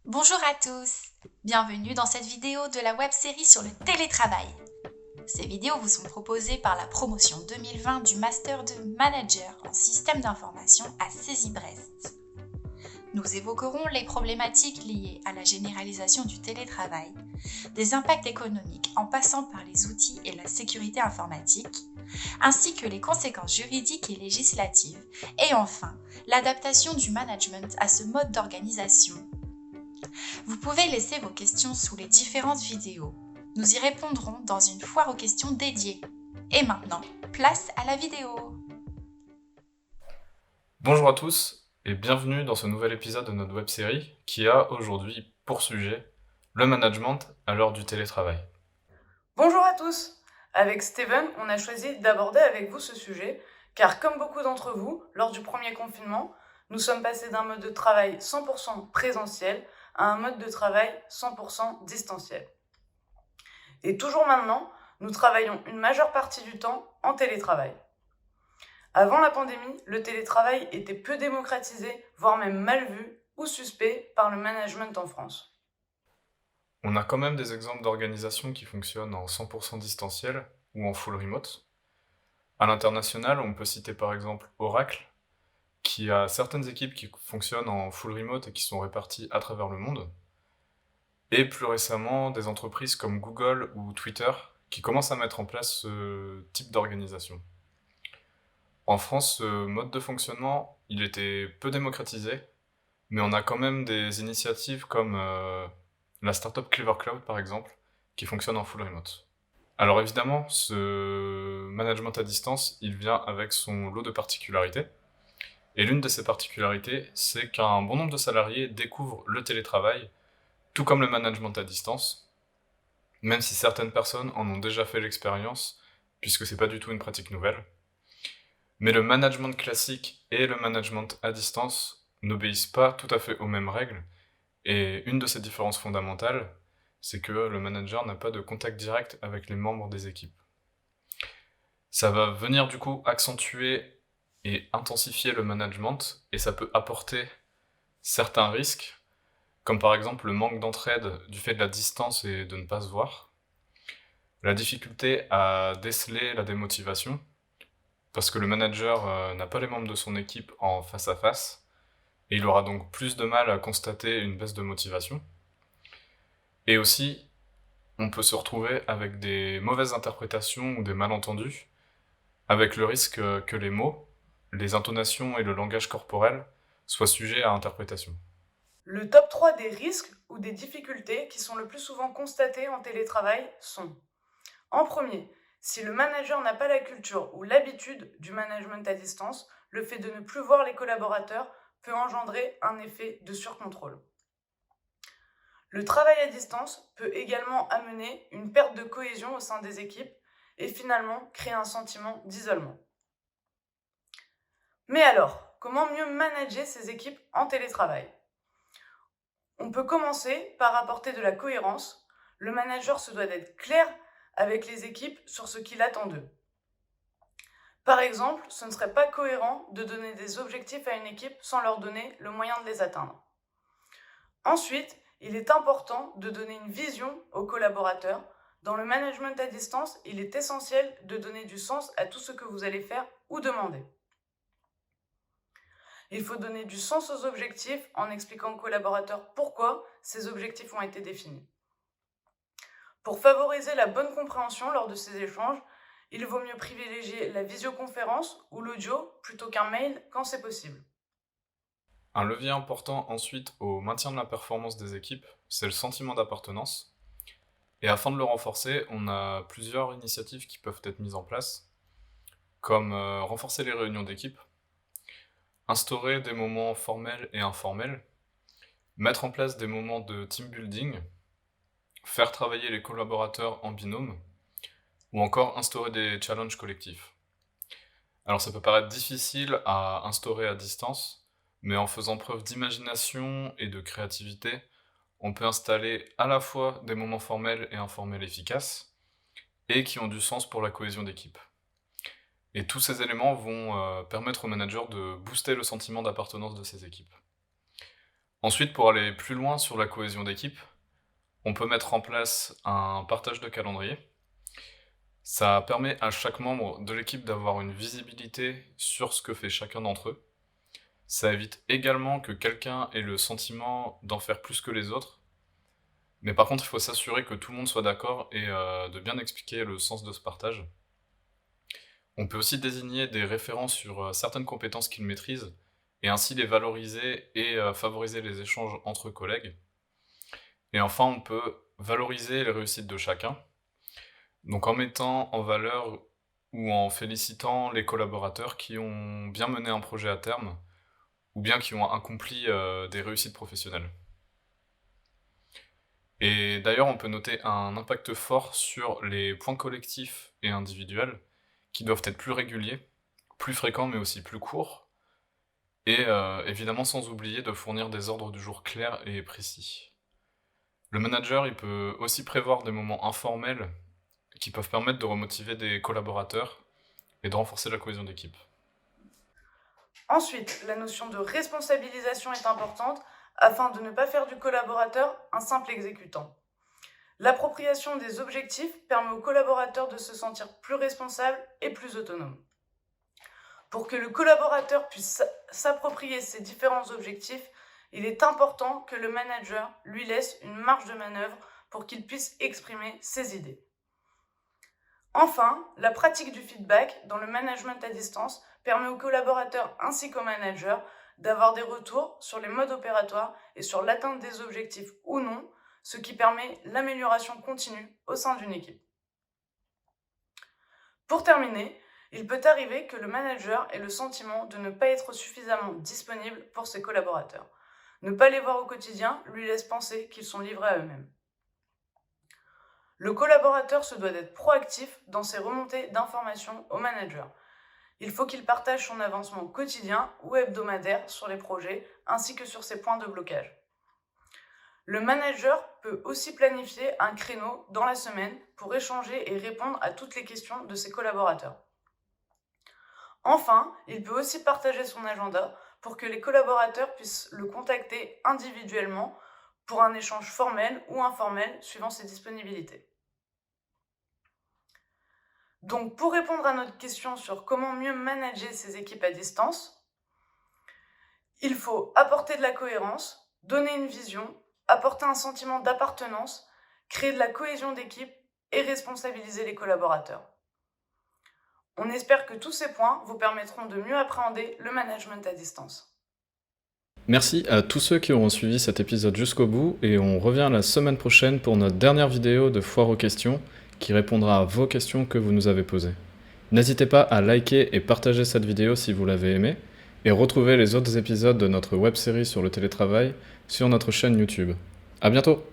Bonjour à tous, bienvenue dans cette vidéo de la web-série sur le télétravail. Ces vidéos vous sont proposées par la promotion 2020 du Master de Manager en système d'information à Césy-Brest. Nous évoquerons les problématiques liées à la généralisation du télétravail, des impacts économiques en passant par les outils et la sécurité informatique, ainsi que les conséquences juridiques et législatives, et enfin, l'adaptation du management à ce mode d'organisation. Vous pouvez laisser vos questions sous les différentes vidéos. Nous y répondrons dans une foire aux questions dédiée. Et maintenant, place à la vidéo. Bonjour à tous et bienvenue dans ce nouvel épisode de notre web-série qui a aujourd'hui pour sujet le management à l'heure du télétravail. Bonjour à tous. Avec Steven, on a choisi d'aborder avec vous ce sujet car comme beaucoup d'entre vous, lors du premier confinement, nous sommes passés d'un mode de travail 100% présentiel à un mode de travail 100% distanciel. Et toujours maintenant, nous travaillons une majeure partie du temps en télétravail. Avant la pandémie, le télétravail était peu démocratisé, voire même mal vu ou suspect par le management en France. On a quand même des exemples d'organisations qui fonctionnent en 100% distanciel ou en full remote. À l'international, on peut citer par exemple Oracle, qui a certaines équipes qui fonctionnent en full remote et qui sont réparties à travers le monde. Et plus récemment, des entreprises comme Google ou Twitter qui commencent à mettre en place ce type d'organisation. En France, ce mode de fonctionnement, il était peu démocratisé, mais on a quand même des initiatives comme la startup Clever Cloud par exemple, qui fonctionne en full remote. Alors évidemment, ce management à distance, il vient avec son lot de particularités. Et l'une de ces particularités, c'est qu'un bon nombre de salariés découvrent le télétravail, tout comme le management à distance, même si certaines personnes en ont déjà fait l'expérience, puisque c'est pas du tout une pratique nouvelle. Mais le management classique et le management à distance n'obéissent pas tout à fait aux mêmes règles, et une de ces différences fondamentales, c'est que le manager n'a pas de contact direct avec les membres des équipes. Ça va venir du coup accentuer et intensifier le management, et ça peut apporter certains risques, comme par exemple le manque d'entraide du fait de la distance et de ne pas se voir, la difficulté à déceler la démotivation, parce que le manager n'a pas les membres de son équipe en face à face, et il aura donc plus de mal à constater une baisse de motivation. Et aussi, on peut se retrouver avec des mauvaises interprétations ou des malentendus, avec le risque que les mots, les intonations et le langage corporel soient sujets à interprétation. Le top 3 des risques ou des difficultés qui sont le plus souvent constatées en télétravail sont: en premier, si le manager n'a pas la culture ou l'habitude du management à distance, le fait de ne plus voir les collaborateurs peut engendrer un effet de surcontrôle. Le travail à distance peut également amener une perte de cohésion au sein des équipes et finalement créer un sentiment d'isolement. Mais alors, comment mieux manager ces équipes en télétravail? On peut commencer par apporter de la cohérence. Le manager se doit d'être clair avec les équipes sur ce qu'il attend d'eux. Par exemple, ce ne serait pas cohérent de donner des objectifs à une équipe sans leur donner le moyen de les atteindre. Ensuite, il est important de donner une vision aux collaborateurs. Dans le management à distance, il est essentiel de donner du sens à tout ce que vous allez faire ou demander. Il faut donner du sens aux objectifs en expliquant aux collaborateurs pourquoi ces objectifs ont été définis. Pour favoriser la bonne compréhension lors de ces échanges, il vaut mieux privilégier la visioconférence ou l'audio plutôt qu'un mail quand c'est possible. Un levier important ensuite au maintien de la performance des équipes, c'est le sentiment d'appartenance. Et afin de le renforcer, on a plusieurs initiatives qui peuvent être mises en place, comme renforcer les réunions d'équipe, instaurer des moments formels et informels, mettre en place des moments de team building, faire travailler les collaborateurs en binôme, ou encore instaurer des challenges collectifs. Alors ça peut paraître difficile à instaurer à distance, mais en faisant preuve d'imagination et de créativité, on peut installer à la fois des moments formels et informels efficaces, et qui ont du sens pour la cohésion d'équipe. Et tous ces éléments vont permettre au manager de booster le sentiment d'appartenance de ses équipes. Ensuite, pour aller plus loin sur la cohésion d'équipe, on peut mettre en place un partage de calendrier. Ça permet à chaque membre de l'équipe d'avoir une visibilité sur ce que fait chacun d'entre eux. Ça évite également que quelqu'un ait le sentiment d'en faire plus que les autres. Mais par contre, il faut s'assurer que tout le monde soit d'accord et de bien expliquer le sens de ce partage. On peut aussi désigner des référents sur certaines compétences qu'ils maîtrisent et ainsi les valoriser et favoriser les échanges entre collègues. Et enfin, on peut valoriser les réussites de chacun, donc en mettant en valeur ou en félicitant les collaborateurs qui ont bien mené un projet à terme ou bien qui ont accompli des réussites professionnelles. Et d'ailleurs, on peut noter un impact fort sur les points collectifs et individuels qui doivent être plus réguliers, plus fréquents mais aussi plus courts, et évidemment sans oublier de fournir des ordres du jour clairs et précis. Le manager, il peut aussi prévoir des moments informels qui peuvent permettre de remotiver des collaborateurs et de renforcer la cohésion d'équipe. Ensuite, la notion de responsabilisation est importante afin de ne pas faire du collaborateur un simple exécutant. L'appropriation des objectifs permet aux collaborateurs de se sentir plus responsables et plus autonomes. Pour que le collaborateur puisse s'approprier ces différents objectifs, il est important que le manager lui laisse une marge de manœuvre pour qu'il puisse exprimer ses idées. Enfin, la pratique du feedback dans le management à distance permet aux collaborateurs ainsi qu'aux managers d'avoir des retours sur les modes opératoires et sur l'atteinte des objectifs ou non, ce qui permet l'amélioration continue au sein d'une équipe. Pour terminer, il peut arriver que le manager ait le sentiment de ne pas être suffisamment disponible pour ses collaborateurs. Ne pas les voir au quotidien lui laisse penser qu'ils sont livrés à eux-mêmes. Le collaborateur se doit d'être proactif dans ses remontées d'informations au manager. Il faut qu'il partage son avancement quotidien ou hebdomadaire sur les projets ainsi que sur ses points de blocage. Le manager peut aussi planifier un créneau dans la semaine pour échanger et répondre à toutes les questions de ses collaborateurs. Enfin, il peut aussi partager son agenda pour que les collaborateurs puissent le contacter individuellement pour un échange formel ou informel suivant ses disponibilités. Donc, pour répondre à notre question sur comment mieux manager ses équipes à distance, il faut apporter de la cohérence, donner une vision, apporter un sentiment d'appartenance, créer de la cohésion d'équipe et responsabiliser les collaborateurs. On espère que tous ces points vous permettront de mieux appréhender le management à distance. Merci à tous ceux qui auront suivi cet épisode jusqu'au bout et on revient la semaine prochaine pour notre dernière vidéo de Foire aux questions qui répondra à vos questions que vous nous avez posées. N'hésitez pas à liker et partager cette vidéo si vous l'avez aimée et retrouvez les autres épisodes de notre web-série sur le télétravail sur notre chaîne YouTube. À bientôt!